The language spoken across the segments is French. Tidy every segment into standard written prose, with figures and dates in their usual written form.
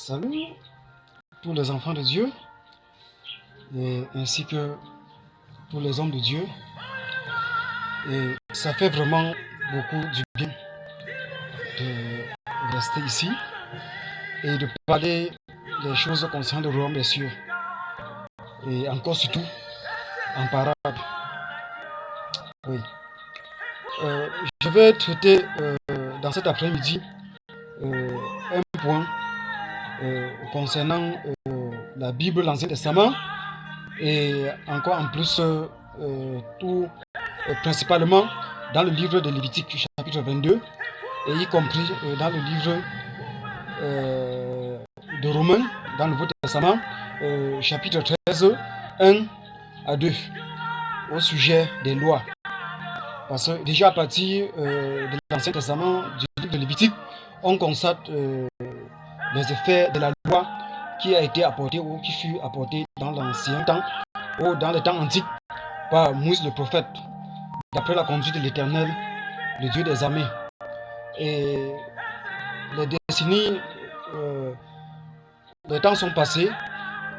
Salut tous les enfants de Dieu ainsi que tous les hommes de Dieu. Et ça fait vraiment beaucoup du bien de rester ici et de parler des choses concernant le royaume des cieux. Et encore surtout en parole. Oui. Je vais traiter dans cet après-midi un point concernant la Bible, l'Ancien Testament, et encore en plus tout principalement dans le livre de Lévitique chapitre 22 et y compris dans le livre de Romains dans le Nouveau Testament chapitre 13 1 à 2 au sujet des lois. Parce que déjà à partir de l'Ancien Testament, du livre de Lévitique, on constate les effets de la loi qui a été apportée ou qui fut apportée dans l'ancien temps ou dans les temps antiques par Moïse le prophète, d'après la conduite de l'Éternel, le Dieu des armées. Et les décennies, les temps sont passés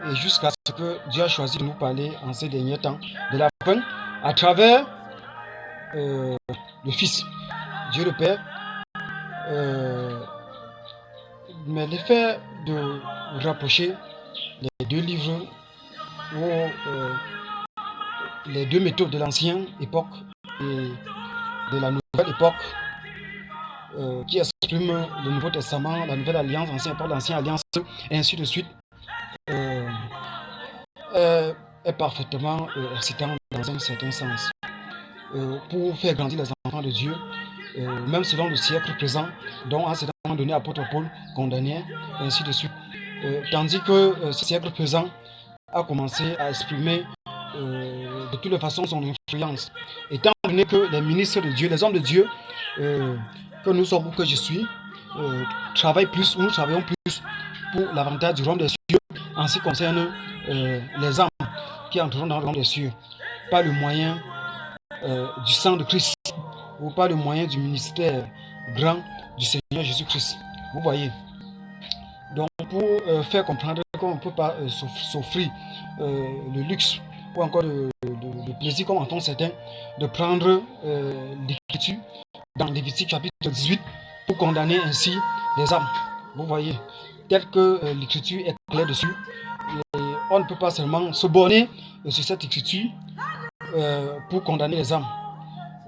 et jusqu'à ce que Dieu a choisi de nous parler en ces derniers temps de la fin à travers le Fils, Dieu le Père. Mais l'effet de rapprocher les deux livres ou les deux méthodes de l'ancienne époque et de la nouvelle époque qui expriment le Nouveau Testament, la Nouvelle Alliance, l'Ancienne époque, l'Ancienne Alliance, et ainsi de suite, est parfaitement excitant dans un certain sens. Pour faire grandir les enfants de Dieu, même selon le siècle présent, dont à un certain moment donné apôtre Paul condamnait, et ainsi de suite. Tandis que ce siècle présent a commencé à exprimer de toutes les façons son influence. Étant donné que les ministres de Dieu, les hommes de Dieu, que nous sommes ou que je suis, travaillent plus, ou nous travaillons plus pour l'avantage du royaume des cieux en ce qui concerne les âmes qui entreront dans le royaume des cieux, par le moyen du sang de Christ, ou par le moyen du ministère grand du Seigneur Jésus-Christ. Vous voyez. Donc pour faire comprendre qu'on ne peut pas s'offrir le luxe ou encore le plaisir comme en font certains de prendre l'écriture dans Lévitique chapitre 18 pour condamner ainsi les âmes. Vous voyez, tel que l'écriture est claire dessus, et on ne peut pas seulement se borner sur cette écriture pour condamner les âmes.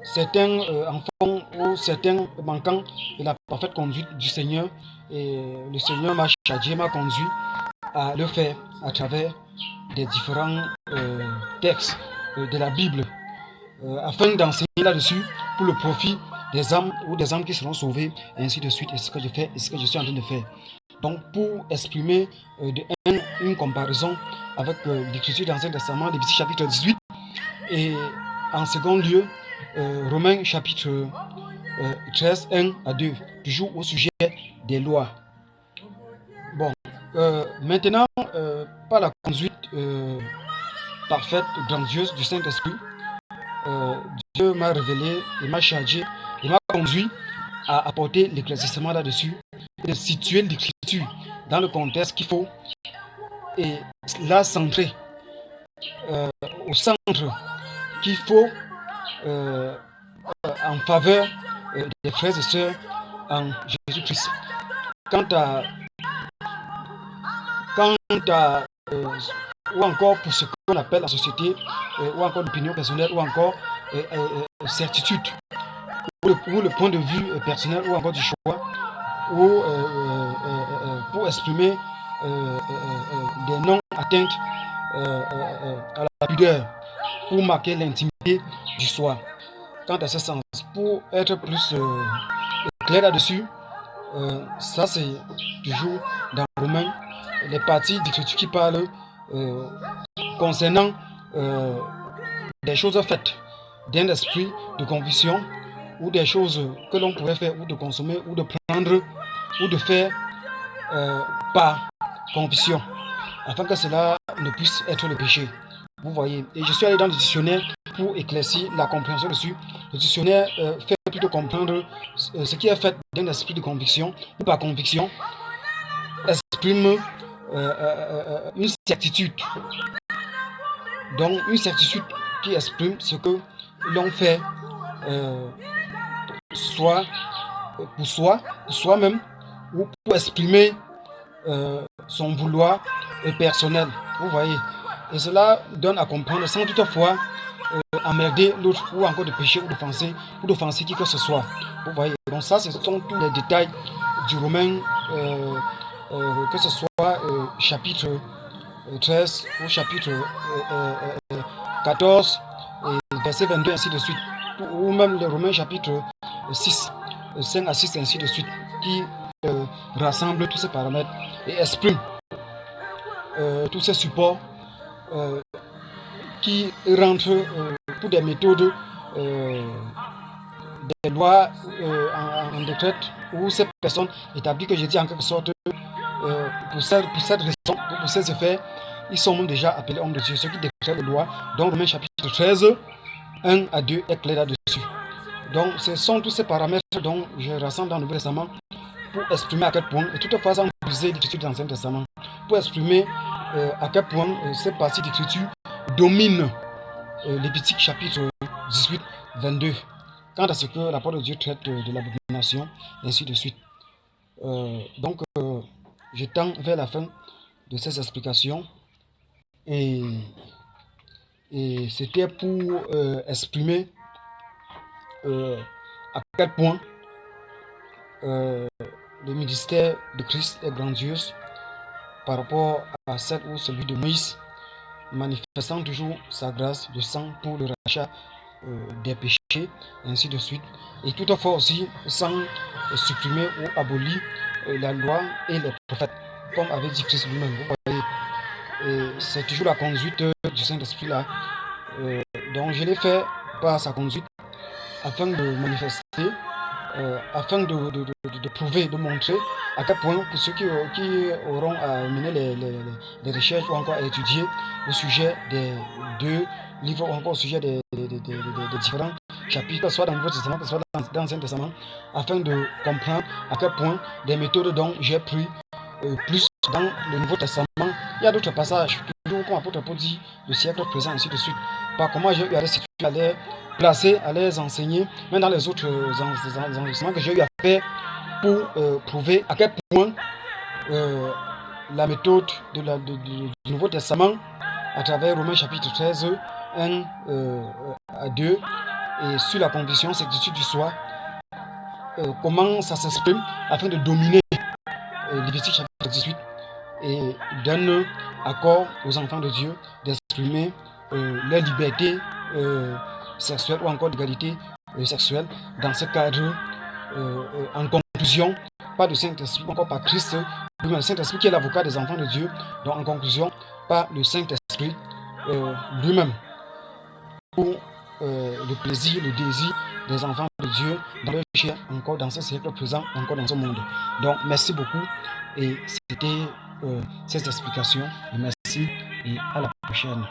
Certains enfants ou certains manquants de la parfaite conduite du Seigneur, et le Seigneur m'a chargé, m'a conduit à le faire à travers des différents textes de la Bible afin d'enseigner là-dessus pour le profit des âmes ou des âmes qui seront sauvées, et ainsi de suite. Et ce que je fais et ce que je suis en train de faire. Donc pour exprimer une comparaison avec l'écriture de l'Ancien Testament, Lévitique chapitre 18, et en second lieu, Romains chapitre 13, 1 à 2, toujours au sujet des lois. Bon, maintenant, par la conduite parfaite, grandieuse du Saint-Esprit, Dieu m'a révélé et m'a chargé et m'a conduit à apporter l'éclaircissement là-dessus et de situer l'écriture dans le contexte qu'il faut et la centrer au centre qu'il faut en faveur des frères et sœurs en Jésus-Christ. Quant à ou encore pour ce qu'on appelle la société, ou encore l'opinion personnelle, ou encore certitude, ou le point de vue personnel, ou encore du choix, ou pour exprimer des non-atteintes à la pudeur, pour marquer l'intimité du soi. Quant à ce sens, pour être plus clair là-dessus, ça c'est toujours dans Romains, les parties d'écriture qui parlent concernant des choses faites d'un esprit de conviction, ou des choses que l'on pourrait faire, ou de consommer, ou de prendre, ou de faire par conviction, afin que cela ne puisse être le péché. Vous voyez, et je suis allé dans le dictionnaire pour éclaircir la compréhension dessus. Le dictionnaire fait plutôt comprendre ce qui est fait d'un esprit de conviction ou par conviction exprime une certitude. Donc, une certitude qui exprime ce que l'on fait soit pour soi-même, ou pour exprimer son vouloir personnel. Vous voyez. Et cela donne à comprendre sans toutefois emmerder l'autre ou encore de pécher ou d'offenser qui que ce soit. Vous voyez. Donc ça, ce sont tous les détails du Romain, que ce soit chapitre 13 ou chapitre 14, verset 22, ainsi de suite. Ou même le Romain chapitre 6, 5 à 6, ainsi de suite, qui rassemble tous ces paramètres et exprime tous ces supports qui rentrent pour des méthodes, des lois en décret, où ces personnes établies que j'ai dit en quelque sorte, pour cette raison, pour ces effets, ils sont déjà appelés hommes de Dieu, ceux qui décrètent les lois. Donc Romains chapitre 13, 1 à 2 est clair là-dessus. Donc ce sont tous ces paramètres dont je rassemble dans le Nouveau Testament pour exprimer à quel point, et toutefois sans briser l'écriture de l'Ancien Testament, pour exprimer à quel point cette partie d'écriture domine Lévitique chapitre 18, 22, quant à ce que la parole de Dieu traite de l'abomination, ainsi de suite. Donc, je tends vers la fin de ces explications, et c'était pour exprimer à quel point le ministère de Christ est grandiose par rapport à celle ou celui de Moïse, manifestant toujours sa grâce de sang pour le rachat des péchés, ainsi de suite, et toutefois aussi sans supprimer ou abolir la loi et les prophètes, comme avait dit Christ lui-même. Vous voyez, c'est toujours la conduite du Saint-Esprit là. Donc je l'ai fait par sa conduite afin de manifester, afin de prouver, de montrer à quel point pour ceux qui auront à mener les recherches ou encore à étudier au sujet des deux livres ou encore au sujet des différents chapitres, soit dans le Nouveau Testament, soit dans l'Ancien Testament, afin de comprendre à quel point des méthodes dont j'ai pris plus dans le Nouveau Testament. Il y a d'autres passages, toujours comme l'apôtre Paul dit, le siècle présent, ainsi de suite. Par comment j'ai eu à les situer, à les placer, à les enseigner, même dans les autres enseignements que j'ai eu à faire pour prouver à quel point la méthode du Nouveau Testament, à travers Romains chapitre 13, 1 à 2, et sur la conviction, certitude du soi, comment ça s'exprime afin de dominer Lévitique chapitre 18, et donne accord aux enfants de Dieu d'exprimer leur liberté sexuelle ou encore l'égalité sexuelle dans ce cadre. En conclusion, pas de Saint-Esprit, encore par Christ, le Saint-Esprit qui est l'avocat des enfants de Dieu. Donc en conclusion, pas le Saint-Esprit lui-même, pour le plaisir, le désir des enfants de Dieu dans leur chair, encore dans ce siècle présent, encore dans ce monde. Donc merci beaucoup, et c'était ces explications. Merci et à la prochaine.